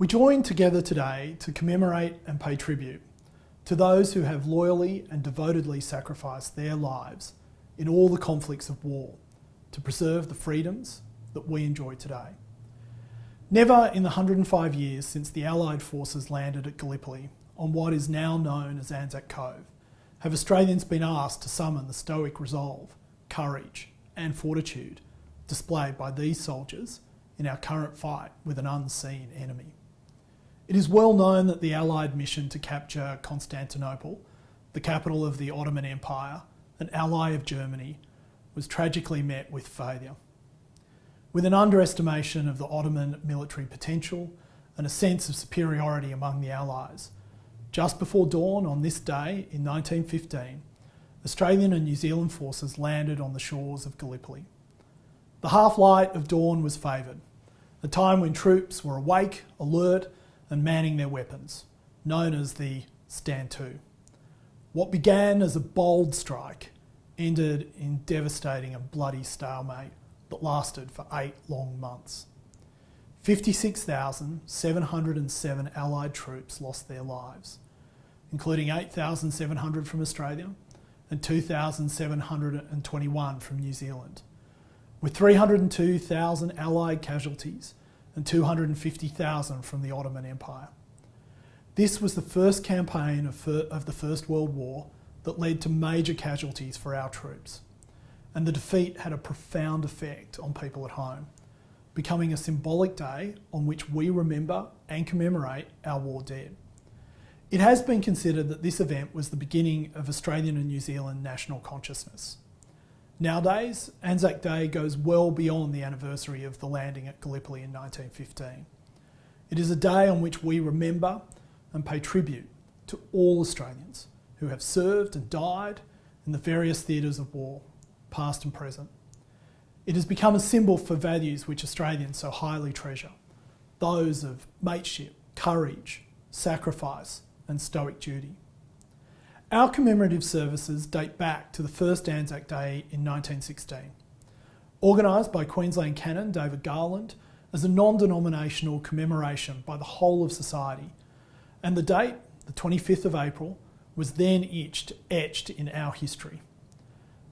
We join together today to commemorate and pay tribute to those who have loyally and devotedly sacrificed their lives in all the conflicts of war to preserve the freedoms that we enjoy today. Never in the 105 years since the Allied forces landed at Gallipoli on what is now known as ANZAC Cove have Australians been asked to summon the stoic resolve, courage and fortitude displayed by these soldiers in our current fight with an unseen enemy. It is well known that the Allied mission to capture Constantinople, the capital of the Ottoman Empire, an ally of Germany, was tragically met with failure. With an underestimation of the Ottoman military potential and a sense of superiority among the Allies, just before dawn on this day in 1915, Australian and New Zealand forces landed on the shores of Gallipoli. The half-light of dawn was favoured, a time when troops were awake, alert and manning their weapons, known as the Stand To. What began as a bold strike ended in devastating and bloody stalemate that lasted for 8 long months. 56,707 Allied troops lost their lives, including 8,700 from Australia and 2,721 from New Zealand, with 302,000 Allied casualties and 250,000 from the Ottoman Empire. This was the first campaign of the First World War that led to major casualties for our troops, and the defeat had a profound effect on people at home, becoming a symbolic day on which we remember and commemorate our war dead. It has been considered that this event was the beginning of Australian and New Zealand national consciousness. Nowadays, ANZAC Day goes well beyond the anniversary of the landing at Gallipoli in 1915. It is a day on which we remember and pay tribute to all Australians who have served and died in the various theatres of war, past and present. It has become a symbol for values which Australians so highly treasure, those of mateship, courage, sacrifice and stoic duty. Our commemorative services date back to the first ANZAC Day in 1916, organised by Queensland Canon David Garland as a non-denominational commemoration by the whole of society, and the date, the 25th of April, was then etched in our history.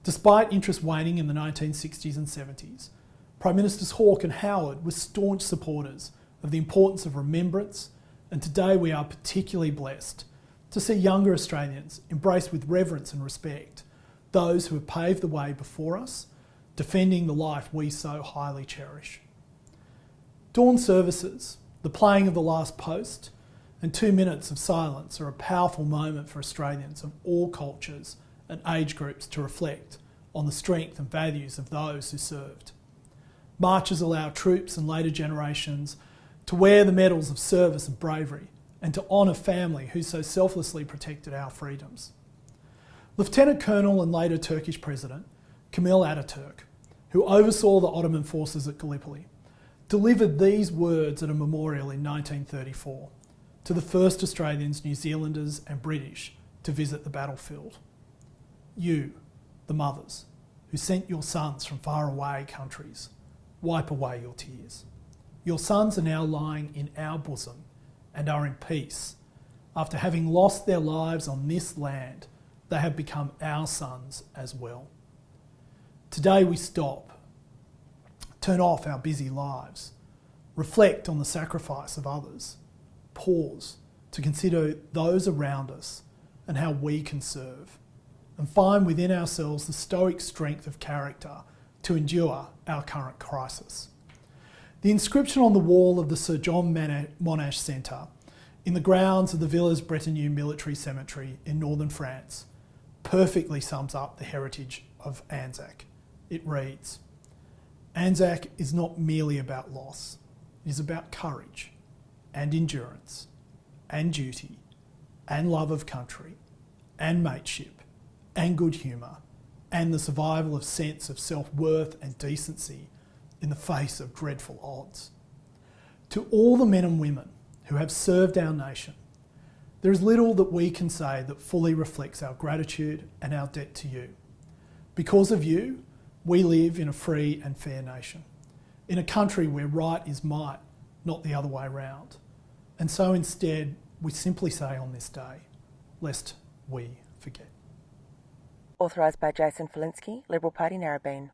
Despite interest waning in the 1960s and 70s, Prime Ministers Hawke and Howard were staunch supporters of the importance of remembrance, and today we are particularly blessed to see younger Australians embrace with reverence and respect those who have paved the way before us, defending the life we so highly cherish. Dawn services, the playing of the last post, and 2 minutes of silence are a powerful moment for Australians of all cultures and age groups to reflect on the strength and values of those who served. Marches allow troops and later generations to wear the medals of service and bravery, and to honour family who so selflessly protected our freedoms. Lieutenant Colonel and later Turkish President Kemal Ataturk, who oversaw the Ottoman forces at Gallipoli, delivered these words at a memorial in 1934 to the first Australians, New Zealanders and British to visit the battlefield. You, the mothers, who sent your sons from faraway countries, wipe away your tears. Your sons are now lying in our bosom and are in peace. After having lost their lives on this land, they have become our sons as well. Today we stop, turn off our busy lives, reflect on the sacrifice of others, pause to consider those around us and how we can serve, and find within ourselves the stoic strength of character to endure our current crisis. The inscription on the wall of the Sir John Monash Centre in the grounds of the Villers Bretonneux Military Cemetery in northern France perfectly sums up the heritage of ANZAC. It reads, "ANZAC is not merely about loss, it is about courage and endurance and duty and love of country and mateship and good humour and the survival of sense of self-worth and decency in the face of dreadful odds. To all the men and women who have served our nation, there is little that we can say that fully reflects our gratitude and our debt to you. Because of you, we live in a free and fair nation, in a country where right is might, not the other way round. And so instead, we simply say on this day, lest we forget. Authorised by Jason Falinski, Liberal Party, Narrabeen.